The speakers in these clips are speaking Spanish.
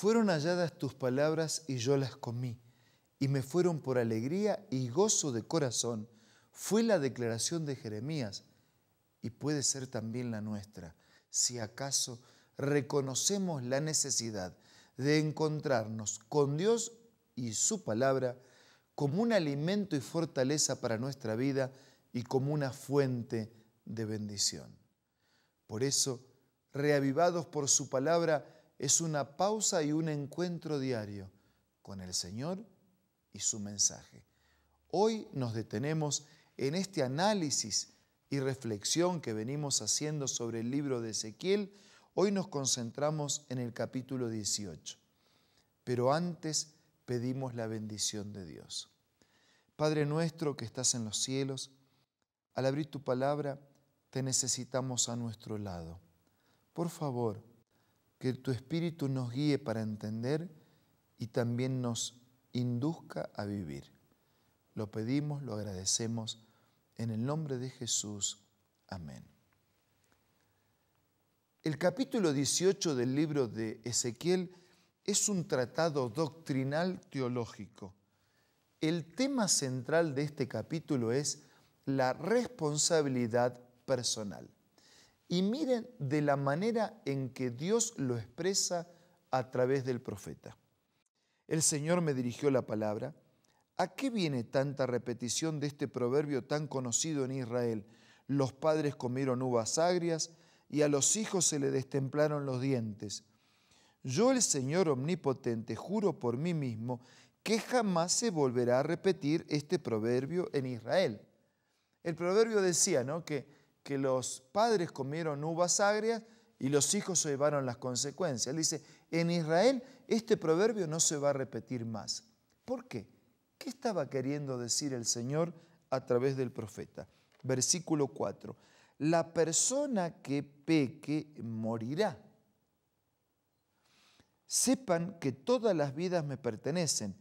Fueron halladas tus palabras y yo las comí, y me fueron por alegría y gozo de corazón. Fue la declaración de Jeremías, y puede ser también la nuestra, si acaso reconocemos la necesidad de encontrarnos con Dios y su palabra como un alimento y fortaleza para nuestra vida y como una fuente de bendición. Por eso, reavivados por su palabra, es una pausa y un encuentro diario con el Señor y su mensaje. Hoy nos detenemos en este análisis y reflexión que venimos haciendo sobre el libro de Ezequiel. Hoy nos concentramos en el capítulo 18. Pero antes pedimos la bendición de Dios. Padre nuestro que estás en los cielos, al abrir tu palabra te necesitamos a nuestro lado. Por favor, que tu Espíritu nos guíe para entender y también nos induzca a vivir. Lo pedimos, lo agradecemos, en el nombre de Jesús. Amén. El capítulo 18 del libro de Ezequiel es un tratado doctrinal teológico. El tema central de este capítulo es la responsabilidad personal. Y miren de la manera en que Dios lo expresa a través del profeta. El Señor me dirigió la palabra. ¿A qué viene tanta repetición de este proverbio tan conocido en Israel? Los padres comieron uvas agrias y a los hijos se le destemplaron los dientes. Yo, el Señor omnipotente, juro por mí mismo que jamás se volverá a repetir este proverbio en Israel. El proverbio decía, ¿no?, que los padres comieron uvas agrias y los hijos se llevaron las consecuencias. Él dice, en Israel este proverbio no se va a repetir más. ¿Por qué? ¿Qué estaba queriendo decir el Señor a través del profeta? Versículo 4. La persona que peque morirá. Sepan que todas las vidas me pertenecen,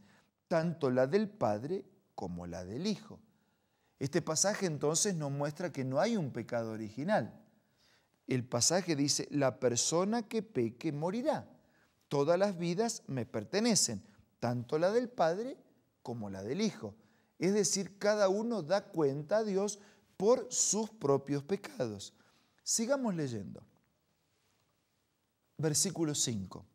tanto la del Padre como la del Hijo. Este pasaje entonces nos muestra que no hay un pecado original. El pasaje dice, la persona que peque morirá. Todas las vidas me pertenecen, tanto la del Padre como la del Hijo. Es decir, cada uno da cuenta a Dios por sus propios pecados. Sigamos leyendo. Versículo 5.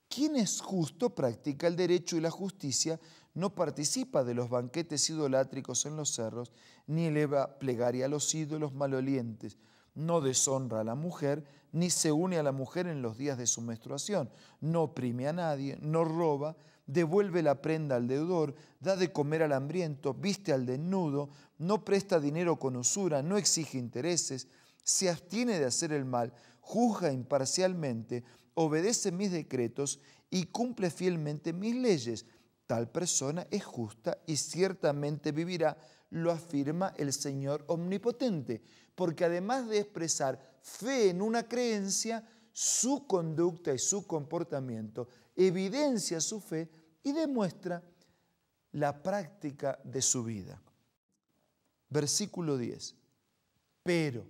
Quien es justo practica el derecho y la justicia, no participa de los banquetes idolátricos en los cerros, ni eleva plegaria a los ídolos malolientes, no deshonra a la mujer, ni se une a la mujer en los días de su menstruación, no oprime a nadie, no roba, devuelve la prenda al deudor, da de comer al hambriento, viste al desnudo, no presta dinero con usura, no exige intereses, se abstiene de hacer el mal, juzga imparcialmente, obedece mis decretos y cumple fielmente mis leyes. Tal persona es justa y ciertamente vivirá, lo afirma el Señor omnipotente, porque además de expresar fe en una creencia, su conducta y su comportamiento evidencia su fe y demuestra la práctica de su vida. Versículo 10. Pero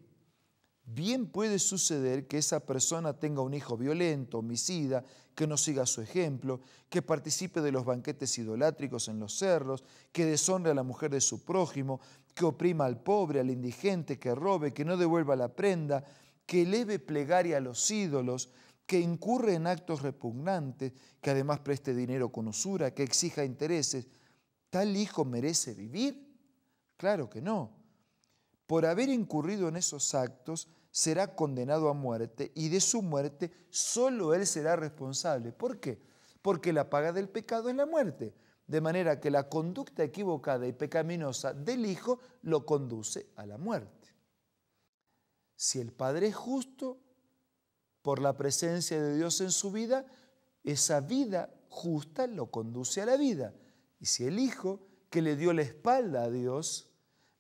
bien puede suceder que esa persona tenga un hijo violento, homicida, que no siga su ejemplo, que participe de los banquetes idolátricos en los cerros, que deshonre a la mujer de su prójimo, que oprima al pobre, al indigente, que robe, que no devuelva la prenda, que eleve plegaria a los ídolos, que incurre en actos repugnantes, que además preste dinero con usura, que exija intereses. ¿Tal hijo merece vivir? Claro que no. Por haber incurrido en esos actos, será condenado a muerte y de su muerte solo él será responsable. ¿Por qué? Porque la paga del pecado es la muerte. De manera que la conducta equivocada y pecaminosa del hijo lo conduce a la muerte. Si el padre es justo, por la presencia de Dios en su vida, esa vida justa lo conduce a la vida. Y si el hijo, que le dio la espalda a Dios,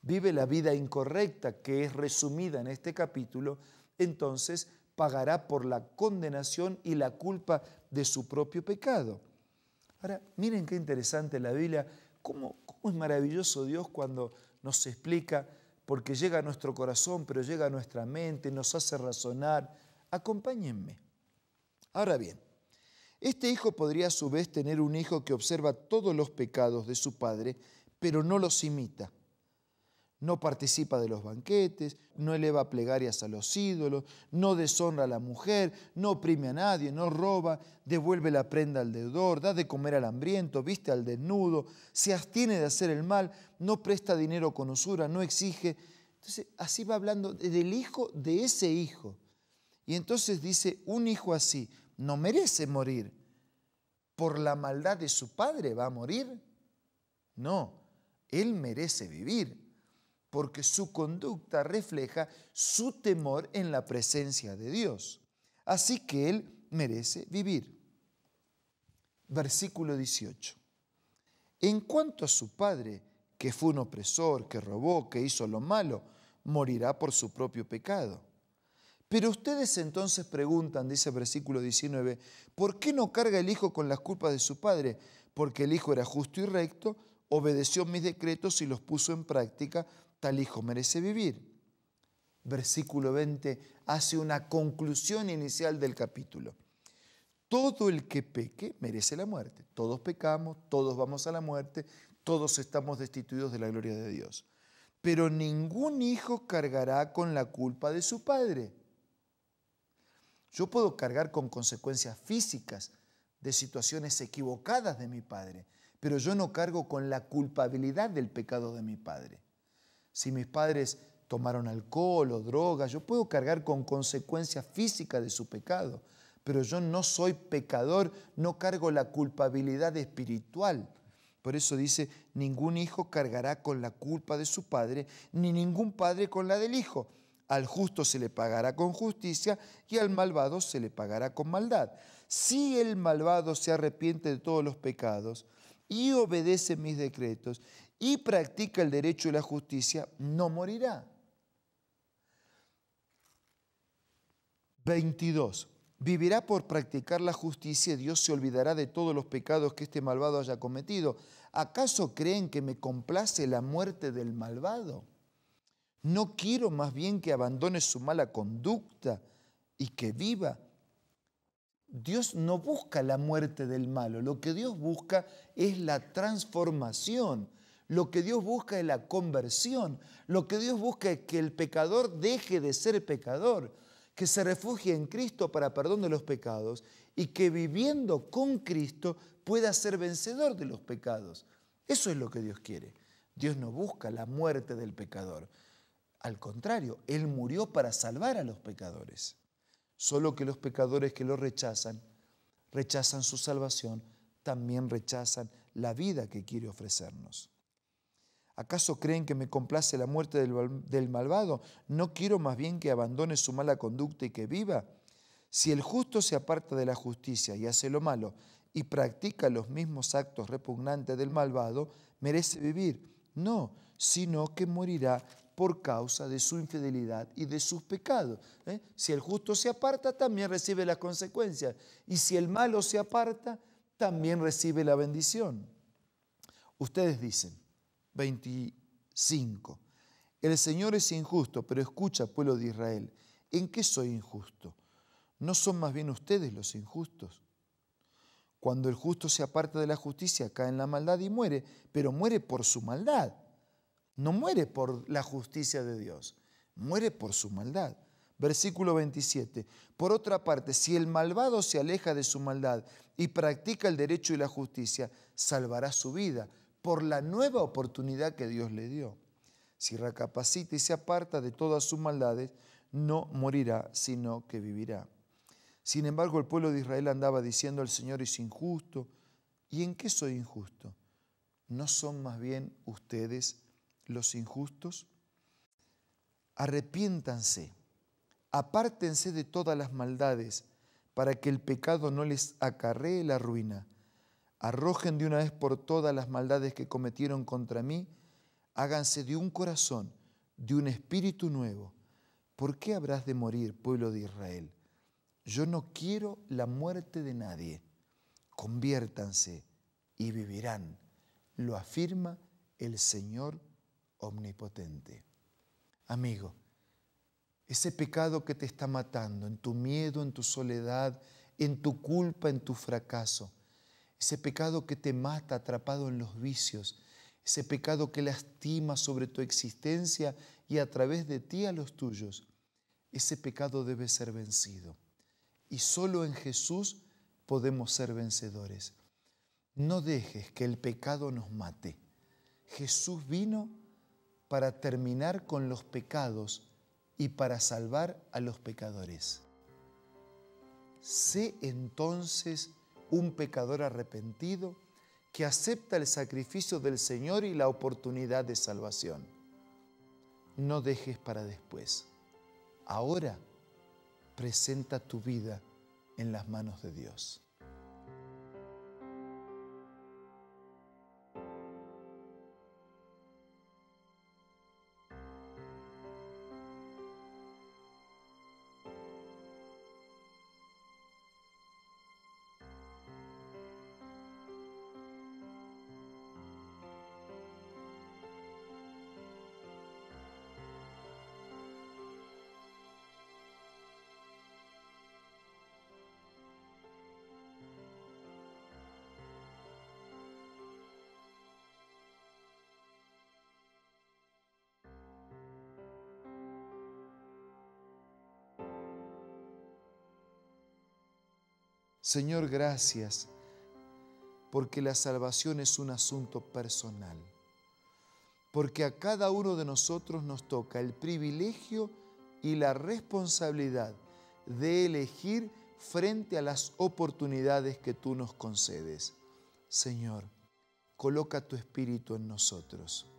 vive la vida incorrecta que es resumida en este capítulo, entonces pagará por la condenación y la culpa de su propio pecado. Ahora, miren qué interesante la Biblia, cómo es maravilloso Dios cuando nos explica, porque llega a nuestro corazón, pero llega a nuestra mente, nos hace razonar. Acompáñenme. Ahora bien, Este hijo podría a su vez tener un hijo que observa todos los pecados de su padre, pero no los imita. No participa de los banquetes, no eleva plegarias a los ídolos, no deshonra a la mujer, no oprime a nadie, no roba, devuelve la prenda al deudor, da de comer al hambriento, viste al desnudo, se abstiene de hacer el mal, no presta dinero con usura, no exige. Entonces, así va hablando del hijo de ese hijo. Y entonces dice, un hijo así no merece morir. ¿Por la maldad de su padre va a morir? No, él merece vivir, porque su conducta refleja su temor en la presencia de Dios. Así que él merece vivir. Versículo 18. En cuanto a su padre, que fue un opresor, que robó, que hizo lo malo, morirá por su propio pecado. Pero ustedes entonces preguntan, dice el versículo 19, ¿por qué no carga el hijo con las culpas de su padre? Porque el hijo era justo y recto, obedeció mis decretos y los puso en práctica, tal hijo merece vivir. Versículo 20 hace una conclusión inicial del capítulo. Todo el que peque merece la muerte. Todos pecamos, todos vamos a la muerte, todos estamos destituidos de la gloria de Dios. Pero ningún hijo cargará con la culpa de su padre. Yo puedo cargar con consecuencias físicas de situaciones equivocadas de mi padre, pero yo no cargo con la culpabilidad del pecado de mi padre. Si mis padres tomaron alcohol o drogas, yo puedo cargar con consecuencias físicas de su pecado, pero yo no soy pecador, no cargo la culpabilidad espiritual. Por eso dice, ningún hijo cargará con la culpa de su padre, ni ningún padre con la del hijo. Al justo se le pagará con justicia y al malvado se le pagará con maldad. Si el malvado se arrepiente de todos los pecados y obedece mis decretos y practica el derecho y la justicia, no morirá. 22. Vivirá por practicar la justicia y Dios se olvidará de todos los pecados que este malvado haya cometido. ¿Acaso creen que me complace la muerte del malvado? No quiero más bien que abandone su mala conducta y que viva. Dios no busca la muerte del malo, lo que Dios busca es la transformación, lo que Dios busca es la conversión, lo que Dios busca es que el pecador deje de ser pecador, que se refugie en Cristo para perdón de los pecados y que viviendo con Cristo pueda ser vencedor de los pecados. Eso es lo que Dios quiere. Dios no busca la muerte del pecador. Al contrario, Él murió para salvar a los pecadores. Solo que los pecadores que lo rechazan su salvación, también rechazan la vida que quiere ofrecernos. ¿Acaso creen que me complace la muerte del malvado? ¿No quiero más bien que abandone su mala conducta y que viva? Si el justo se aparta de la justicia y hace lo malo y practica los mismos actos repugnantes del malvado, ¿merece vivir? No, sino que morirá por causa de su infidelidad y de sus pecados. Si el justo se aparta, también recibe las consecuencias. Y si el malo se aparta, también recibe la bendición. Ustedes dicen, 25, el Señor es injusto, pero escucha, pueblo de Israel, ¿en qué soy injusto? ¿No son más bien ustedes los injustos? Cuando el justo se aparta de la justicia, cae en la maldad y muere, pero muere por su maldad. No muere por la justicia de Dios, muere por su maldad. Versículo 27. Por otra parte, si el malvado se aleja de su maldad y practica el derecho y la justicia, salvará su vida por la nueva oportunidad que Dios le dio. Si recapacita y se aparta de todas sus maldades, no morirá, sino que vivirá. Sin embargo, el pueblo de Israel andaba diciendo, el Señor es injusto. ¿Y en qué soy injusto? ¿No son más bien ustedes los injustos? Arrepiéntanse, apártense de todas las maldades, para que el pecado no les acarree la ruina. Arrojen de una vez por todas las maldades que cometieron contra mí, háganse de un corazón, de un espíritu nuevo. ¿Por qué habrás de morir, pueblo de Israel? Yo no quiero la muerte de nadie. Conviértanse y vivirán. Lo afirma el Señor omnipotente. Amigo, ese pecado que te está matando, en tu miedo, en tu soledad, en tu culpa, en tu fracaso. Ese pecado que te mata atrapado en los vicios, ese pecado que lastima sobre tu existencia y a través de ti a los tuyos. Ese pecado debe ser vencido. Y solo en Jesús podemos ser vencedores. No dejes que el pecado nos mate. Jesús vino para terminar con los pecados y para salvar a los pecadores. Sé entonces un pecador arrepentido que acepta el sacrificio del Señor y la oportunidad de salvación. No dejes para después. Ahora presenta tu vida en las manos de Dios. Señor, gracias, porque la salvación es un asunto personal, porque a cada uno de nosotros nos toca el privilegio y la responsabilidad de elegir frente a las oportunidades que tú nos concedes. Señor, coloca tu Espíritu en nosotros.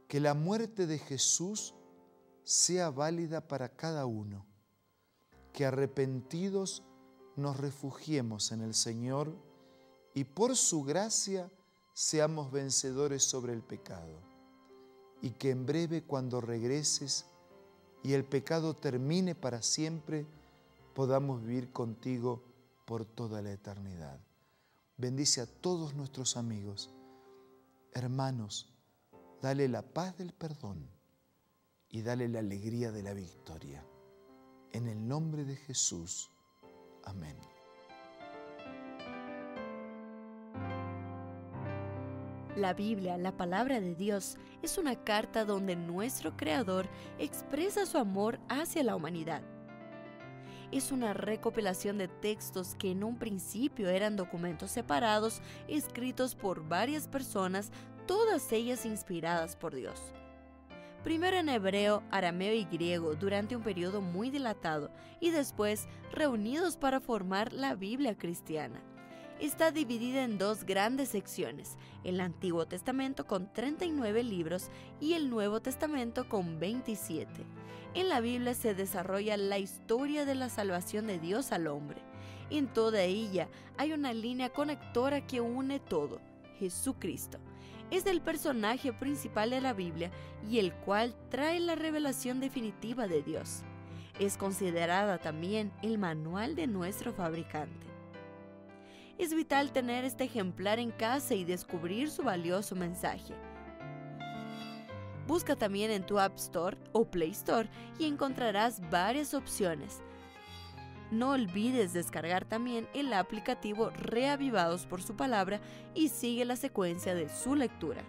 Que la muerte de Jesús sea válida para cada uno, que arrepentidos nos refugiemos en el Señor y por su gracia seamos vencedores sobre el pecado. Y que en breve, cuando regreses y el pecado termine para siempre, podamos vivir contigo por toda la eternidad. Bendice a todos nuestros amigos. Hermanos, dale la paz del perdón y dale la alegría de la victoria. En el nombre de Jesús. Amén. La Biblia, la palabra de Dios, es una carta donde nuestro Creador expresa su amor hacia la humanidad. Es una recopilación de textos que en un principio eran documentos separados, escritos por varias personas, todas ellas inspiradas por Dios. Primero en hebreo, arameo y griego durante un periodo muy dilatado y después reunidos para formar la Biblia cristiana. Está dividida en dos grandes secciones, el Antiguo Testamento con 39 libros y el Nuevo Testamento con 27. En la Biblia se desarrolla la historia de la salvación de Dios al hombre. En toda ella hay una línea conectora que une todo, Jesucristo. Es el personaje principal de la Biblia y el cual trae la revelación definitiva de Dios. Es considerada también el manual de nuestro fabricante. Es vital tener este ejemplar en casa y descubrir su valioso mensaje. Busca también en tu App Store o Play Store y encontrarás varias opciones. No olvides descargar también el aplicativo Reavivados por su palabra y sigue la secuencia de su lectura.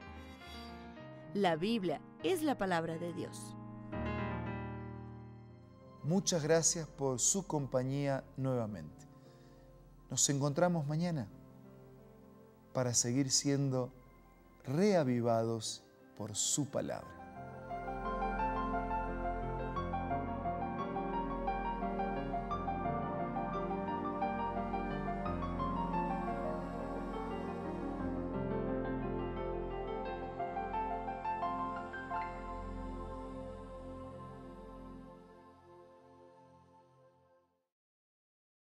La Biblia es la palabra de Dios. Muchas gracias por su compañía nuevamente. Nos encontramos mañana para seguir siendo reavivados por su palabra.